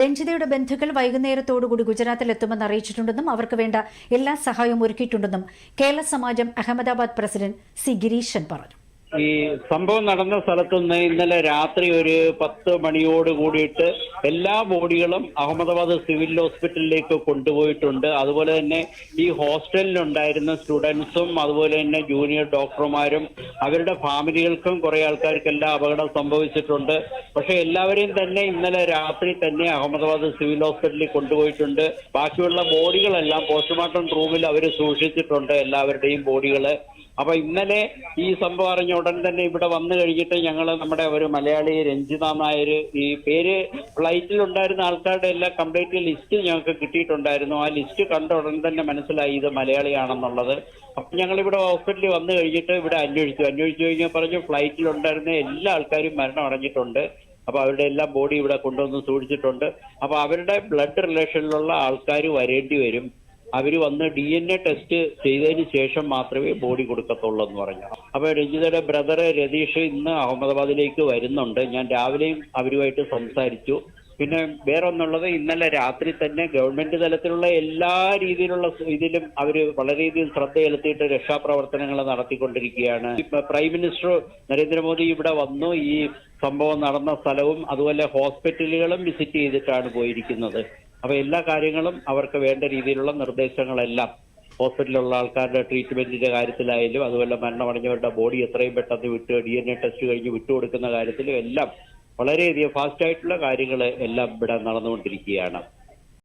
രഞ്ജിതയുടെ ബന്ധുക്കൾ വൈകുന്നേരത്തോടുകൂടി ഗുജറാത്തിലെത്തുമെന്ന് അറിയിച്ചിട്ടുണ്ടെന്നും അവർക്ക് വേണ്ട എല്ലാ സഹായവും ഒരുക്കിയിട്ടുണ്ടെന്നും കേരള സമാജം അഹമ്മദാബാദ് പ്രസിഡന്റ് സി ഗിരീശൻ പറഞ്ഞു. ഈ സംഭവം നടന്ന സ്ഥലത്തുനിന്ന് ഇന്നലെ രാത്രി ഒരു 10 മണിയോട് കൂടിയിട്ട് എല്ലാ ബോഡികളും അഹമ്മദാബാദ് സിവിൽ ഹോസ്പിറ്റലിലേക്ക് കൊണ്ടുപോയിട്ടുണ്ട്. അതുപോലെ തന്നെ ഈ ഹോസ്റ്റലിലുണ്ടായിരുന്ന സ്റ്റുഡൻസും അതുപോലെ തന്നെ ജൂനിയർ ഡോക്ടർമാരും അവരുടെ ഫാമിലികൾക്കും കുറെ ആൾക്കാർക്കെല്ലാം അപകടം സംഭവിച്ചിട്ടുണ്ട്. പക്ഷെ എല്ലാവരെയും തന്നെ ഇന്നലെ രാത്രി തന്നെ അഹമ്മദാബാദ് സിവിൽ ഹോസ്പിറ്റലിൽ കൊണ്ടുപോയിട്ടുണ്ട്. ബാക്കിയുള്ള ബോഡികളെല്ലാം പോസ്റ്റ്മോർട്ടം റൂമിൽ അവർ സൂക്ഷിച്ചിട്ടുണ്ട്, എല്ലാവരുടെയും ബോഡികള്. അപ്പൊ ഇന്നലെ ഈ സംഭവം അറിഞ്ഞ ഉടൻ തന്നെ ഇവിടെ വന്നു കഴിഞ്ഞിട്ട് ഞങ്ങൾ നമ്മുടെ ഒരു മലയാളി രഞ്ജിത നായർ, ഈ പേര് ഫ്ലൈറ്റിൽ ഉണ്ടായിരുന്ന ആൾക്കാരുടെ എല്ലാം കംപ്ലീറ്റ് ലിസ്റ്റ് ഞങ്ങൾക്ക് കിട്ടിയിട്ടുണ്ടായിരുന്നു. ആ ലിസ്റ്റ് കണ്ട ഉടൻ തന്നെ മനസ്സിലായി ഇത് മലയാളിയാണെന്നുള്ളത്. അപ്പൊ ഞങ്ങൾ ഇവിടെ ഹോസ്പിറ്റലിൽ വന്നു കഴിഞ്ഞിട്ട് ഇവിടെ അന്വേഷിച്ചു കഴിഞ്ഞാൽ പറഞ്ഞു ഫ്ലൈറ്റിൽ ഉണ്ടായിരുന്ന എല്ലാ ആൾക്കാരും മരണം അടഞ്ഞിട്ടുണ്ട്. അപ്പൊ അവരുടെ എല്ലാം ബോഡി ഇവിടെ കൊണ്ടുവന്ന് സൂക്ഷിച്ചിട്ടുണ്ട്. അപ്പൊ അവരുടെ ബ്ലഡ് റിലേഷനിലുള്ള ആൾക്കാർ വരേണ്ടി വരും. അവർ വന്ന് DNA ടെസ്റ്റ് ചെയ്തതിന് ശേഷം മാത്രമേ ബോഡി കൊടുക്കത്തുള്ളൂ എന്ന് പറഞ്ഞു. അപ്പൊ രഞ്ജിതയുടെ ബ്രദർ രതീഷ് ഇന്ന് അഹമ്മദാബാദിലേക്ക് വരുന്നുണ്ട്. ഞാൻ രാവിലെയും അവരുമായിട്ട് സംസാരിച്ചു. പിന്നെ വേറൊന്നുള്ളത്, ഇന്നലെ രാത്രി തന്നെ ഗവൺമെന്റ് തലത്തിലുള്ള എല്ലാ രീതിയിലുള്ള ഇതിലും അവർ വളരെയധികം ശ്രദ്ധ ചെലുത്തിയിട്ട് രക്ഷാപ്രവർത്തനങ്ങൾ നടത്തിക്കൊണ്ടിരിക്കുകയാണ്. പ്രൈം മിനിസ്റ്റർ നരേന്ദ്രമോദി ഇവിടെ വന്നു ഈ സംഭവം നടന്ന സ്ഥലവും അതുപോലെ ഹോസ്പിറ്റലുകളും വിസിറ്റ് ചെയ്തിട്ടാണ് പോയിരിക്കുന്നത്. അപ്പൊ എല്ലാ കാര്യങ്ങളും അവർക്ക് വേണ്ട രീതിയിലുള്ള നിർദ്ദേശങ്ങളെല്ലാം ഹോസ്പിറ്റലിലുള്ള ആൾക്കാരുടെ ട്രീറ്റ്മെന്റിന്റെ കാര്യത്തിലായാലും അതുപോലെ മരണമടഞ്ഞവരുടെ ബോഡി എത്രയും പെട്ടെന്ന് DNA ടെസ്റ്റ് കഴിഞ്ഞ് വിട്ടുകൊടുക്കുന്ന കാര്യത്തിലും എല്ലാം വളരെയധികം ഫാസ്റ്റ് ആയിട്ടുള്ള കാര്യങ്ങൾ എല്ലാം ഇവിടെ നടന്നുകൊണ്ടിരിക്കുകയാണ്.